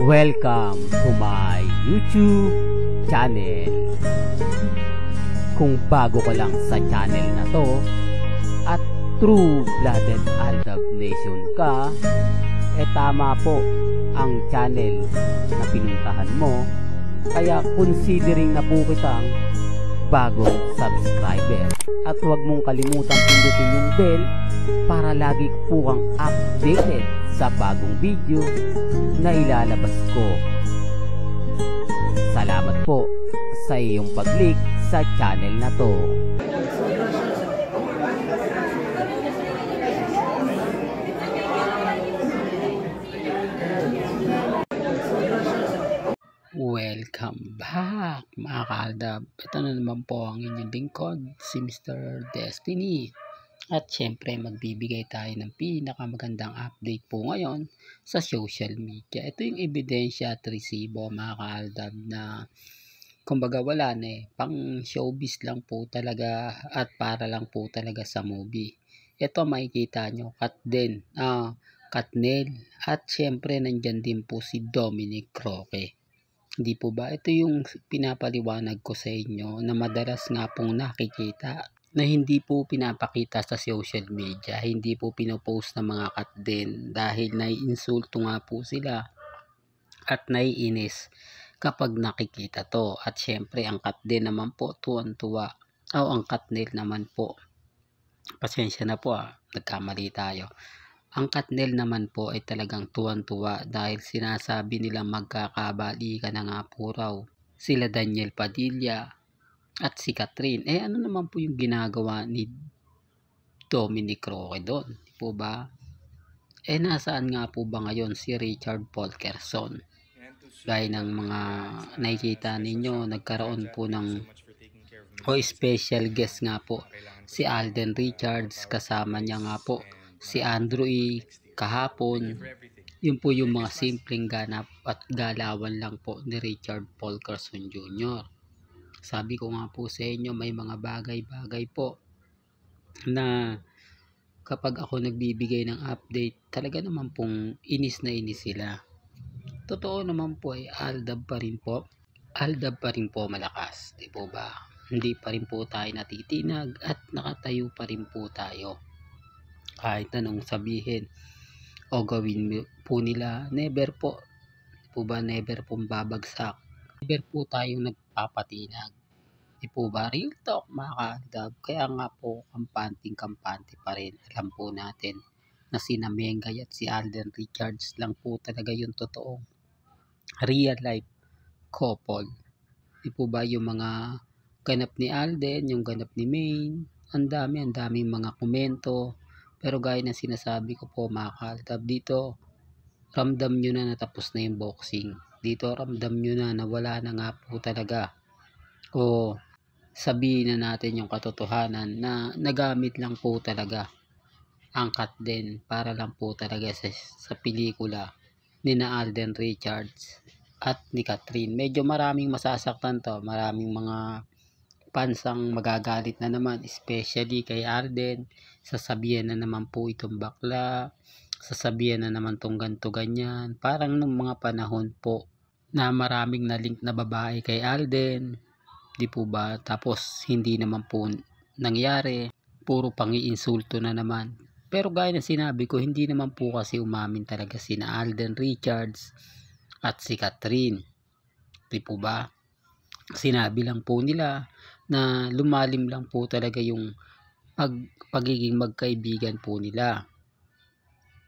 Welcome to my YouTube channel. Kung bago ka lang sa channel na to at true-blooded Aldab Nation ka, tama po ang channel na pinuntahan mo. Kaya considering na po kitang bagong subscriber. At huwag mong kalimutan pindutin yung bell para lagi po kang updated sa bagong video na ilalabas ko. Salamat po sa iyong pag-click sa channel na to. Welcome back mga kaaldab. Ito na naman po ang inyong lingkod, si Mr. Destiny. At syempre magbibigay tayo ng pinakamagandang update po ngayon sa social media. Ito yung ebidensya at resibo mga kaaldab na kumbaga wala na pang showbiz lang po talaga at para lang po talaga sa movie. Ito makikita nyo, Katnel at syempre nandyan din po si Dominic Roque. Hindi po ba? Ito yung pinapaliwanag ko sa inyo na madalas nga pong nakikita na hindi po pinapakita sa social media, hindi po pinopost ng mga katden dahil naiinsulto nga po sila at naiinis kapag nakikita to. At syempre ang katden naman po tuwan-tuwa ang Katnel naman po. Pasensya na po nagkamali tayo. Ang Katnel naman po ay talagang tuwan-tuwa dahil sinasabi nilang magkakabalikan na nga po raw sila Daniel Padilla at si Catherine. Ano naman po yung ginagawa ni Dominic Roque doon? Di po ba? Nasaan nga po ba ngayon si Richard Polkerson? Gaya ng mga nakikita ninyo, nagkaroon po ng special guest nga po si Alden Richards, kasama niya nga po si Andrew kahapon. Yun po yung mga simpleng ganap at galawan lang po ni Richard Polkerson Jr. Sabi ko nga po sa inyo, may mga bagay-bagay po na kapag ako nagbibigay ng update, talaga naman pong inis na inis sila. Totoo naman po Aldab pa rin po. Aldab pa rin po malakas, di po ba? Hindi pa rin po tayo natitinag at nakatayo pa rin po tayo. Kahit anong sabihin o gawin po nila, never po. Di po ba? Never pong babagsak. Never po tayong nagpapatinag. Di po ba? Real talk mga kaaldab. Kaya nga po kampante pa rin. Alam po natin na si Mengay at si Alden Richards lang po talaga yung totoong real life couple. Di po ba yung mga ganap ni Alden, yung ganap ni Maine, ang daming mga komento. Pero gaya ng sinasabi ko po mga kaaldab, dito ramdam nyo na natapos na yung boxing. Dito ramdam nyo na wala na nga po talaga. O sabihin na natin yung katotohanan na nagamit lang po talaga ang Katden para lang po talaga sa pelikula ni Alden Richards at ni Catherine. Medyo maraming masasaktan to, maraming mga pansang magagalit na naman, especially kay Alden. Sasabihan na naman po itong bakla, sasabihan na naman tong ganto ganyan. Parang nung mga panahon po na maraming na-link na babae kay Alden, di po ba? Tapos hindi naman po nangyari, puro pangiinsulto na naman. Pero gaya ng sinabi ko, hindi naman po kasi umamin talaga sina Alden Richards at si Catherine. Di po ba? Sinabi lang po nila na lumalim lang po talaga yung pagiging magkaibigan po nila.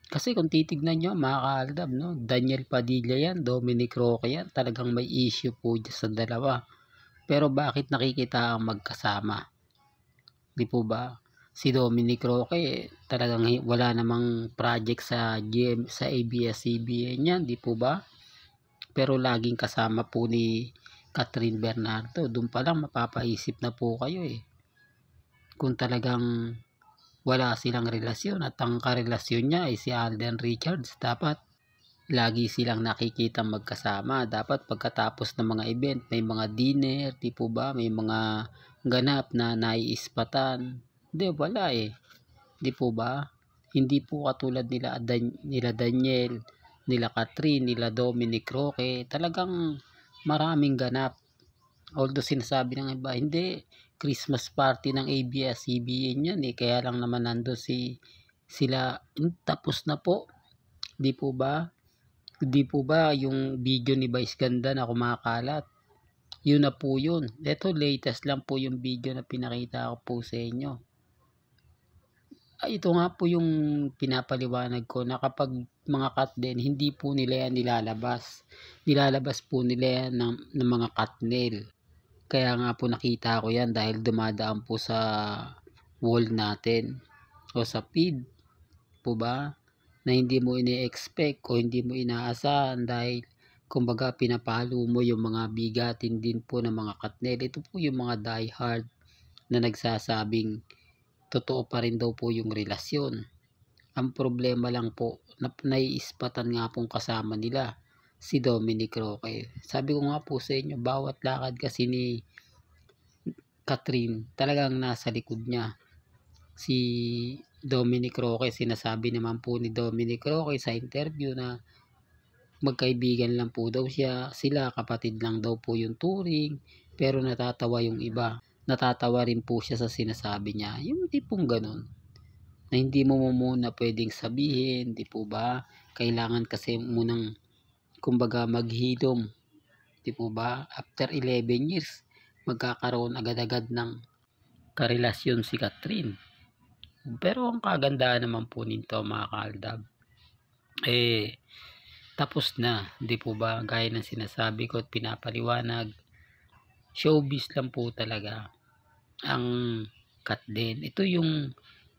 Kasi kung titignan nyo mga kaaldab, no? Daniel Padilla yan, Dominic Roque yan, talagang may issue po sa dalawa. Pero bakit nakikita ang magkasama? Di po ba? Si Dominic Roque talagang wala namang project sa ABS-CBN yan, di po ba? Pero laging kasama po ni Catherine Bernardo. Doon pa lang mapapaisip na po kayo kung talagang wala silang relasyon at ang karelasyon niya ay si Alden Richards. Dapat lagi silang nakikita magkasama. Dapat pagkatapos ng mga event, may mga dinner, di po ba? May mga ganap na naiispatan. Hindi, wala Di po ba? Hindi po katulad nila Daniel, nila Catherine, nila Dominic Roque, talagang maraming ganap. Although sinasabi ng iba, hindi, Christmas party ng ABS-CBN yan eh, kaya lang naman nandun sila, tapos na po, di po ba? Di po ba yung video ni Vice Ganda na kumakalat? Yun na po yun. Ito latest lang po yung video na pinakita ko po sa inyo. Ito nga po yung pinapaliwanag ko na kapag mga cut din, hindi po nila yan nilalabas. Nilalabas po nila yan ng mga cut nail. Kaya nga po nakita ko yan dahil dumadaan po sa wall natin o sa feed po ba, na hindi mo ini-expect o hindi mo inaasahan dahil kumbaga pinapalo mo yung mga bigatin din po ng mga cut nail. Ito po yung mga die hard na nagsasabing totoo pa rin daw po yung relasyon. Ang problema lang po, naiispatan nga pong kasama nila si Dominic Roque. Sabi ko nga po sa inyo, bawat lakad kasi ni Catherine, talagang nasa likod niya si Dominic Roque. Sinasabi naman po ni Dominic Roque sa interview na magkaibigan lang po daw sila, kapatid lang daw po yung turing, pero natatawa yung iba. Natatawa rin po siya sa sinasabi niya, yung tipong ganun, na hindi mo muna pwedeng sabihin, di po ba? Kailangan kasi munang kumbaga maghilom, di po ba? After 11 years, magkakaroon agad-agad ng karelasyon si Catherine. Pero ang kagandahan naman po nito mga kaaldab, tapos na, di po ba? Gaya ng sinasabi ko at pinapaliwanag, showbiz lang po talaga ang cut din. Ito yung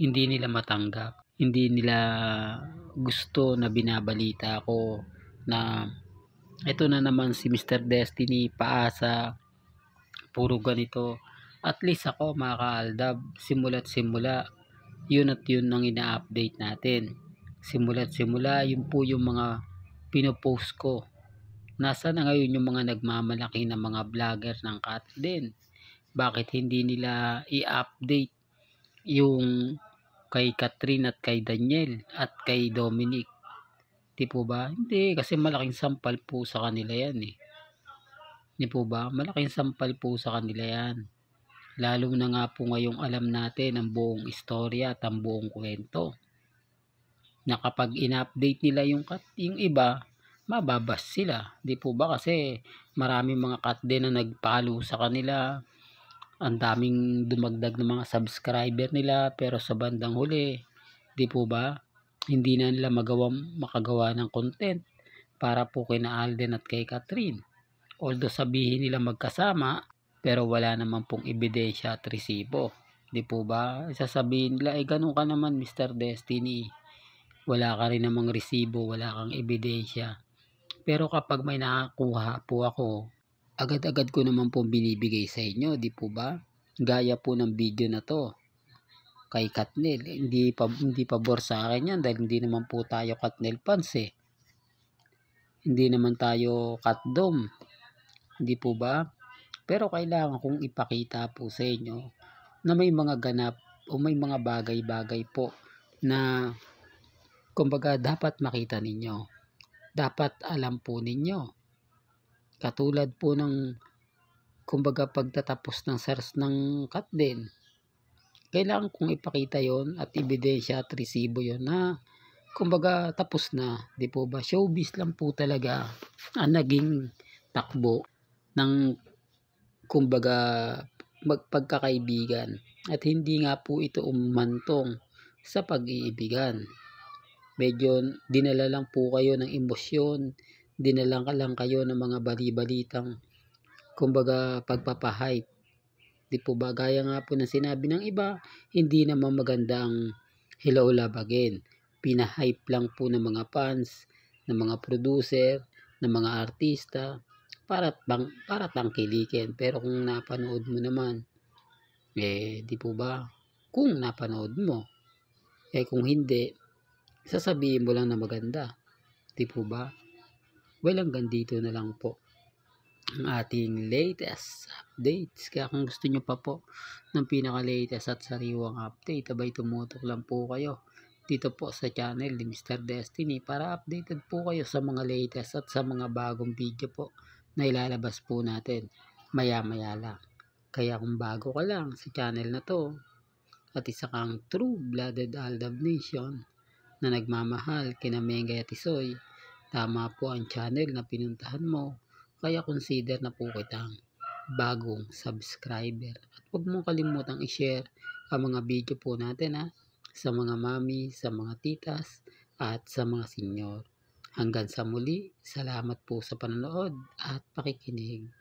hindi nila matanggap, hindi nila gusto na binabalita ko na ito na naman si Mr. Destiny paasa, puro ganito. At least ako mga kaaldab, simula't simula, yun at yun ang ina-update natin. Simula't simula, yun po yung mga pinopost ko. Nasa na ngayon yung mga nagmamalaki na mga vlogger ng cut din? Bakit hindi nila i-update yung kay Catherine at kay Daniel at kay Dominic? Di po ba? Hindi, kasi malaking sampal po sa kanila yan eh. Di po ba? Malaking sampal po sa kanila yan. Lalo na nga po ngayong alam natin ang buong istorya at ang buong kwento. Na kapag in-update nila yung iba, mababas sila. Di po ba? Kasi maraming mga cut din na nagpalo sa kanila. Ang daming dumagdag ng mga subscriber nila, pero sa bandang huli, di po ba? Hindi na nila makagawa ng content para po kina Alden at kay Catherine. Although sabihin nila magkasama, pero wala naman pong ebidensya at resibo. Di po ba? Sasabihin nila, ganun ka naman Mr. Destiny. Wala ka rin namang resibo, wala kang ebidensya. Pero kapag may nakakuha po ako, agad-agad ko naman po binibigay sa inyo, di po ba? Gaya po ng video na to kay Katnel. Hindi pabor sa akin yan dahil hindi naman po tayo Katnel fans eh. Hindi naman tayo Katdom. Hindi po ba? Pero kailangan kong ipakita po sa inyo na may mga ganap o may mga bagay-bagay po na kumbaga dapat makita ninyo. Dapat alam po ninyo. Katulad po ng kumbaga pagtatapos ng SARS ng cut din. Kailangan kong ipakita yon at ebidensya at resibo yon na kumbaga tapos na. Di po ba? Showbiz lang po talaga ang naging takbo ng kumbaga pagkakaibigan. At hindi nga po ito umantong sa pag-iibigan. Medyo dinala lang po kayo ng emosyon, dinala lang kayo ng mga bali-balitang kumbaga pagpapahype. Di po ba? Gaya nga po ng sinabi ng iba, hindi naman magandang hello love again. Pinahype lang po ng mga fans, ng mga producer, ng mga artista para tangkilikin. Pero kung napanood mo naman, di po ba? Kung napanood mo, kung hindi, sasabihin mo lang na maganda. Di po ba? Well, hanggang dito na lang po ang ating latest updates. Kaya kung gusto nyo pa po ng pinaka-latest at sariwang update, abay tumutok lang po kayo dito po sa channel ni Mr. Destiny para updated po kayo sa mga latest at sa mga bagong video po na ilalabas po natin maya-maya lang. Kaya kung bago ka lang sa channel na to at isa kang true-blooded Aldab Nation na nagmamahal kina Mengay at Isoy, tama po ang channel na pinuntahan mo, kaya consider na po kitang bagong subscriber. At huwag mong kalimutang i-share ang mga video po natin sa mga mami, sa mga titas, at sa mga senyor. Hanggang sa muli, salamat po sa panonood at pakikinig.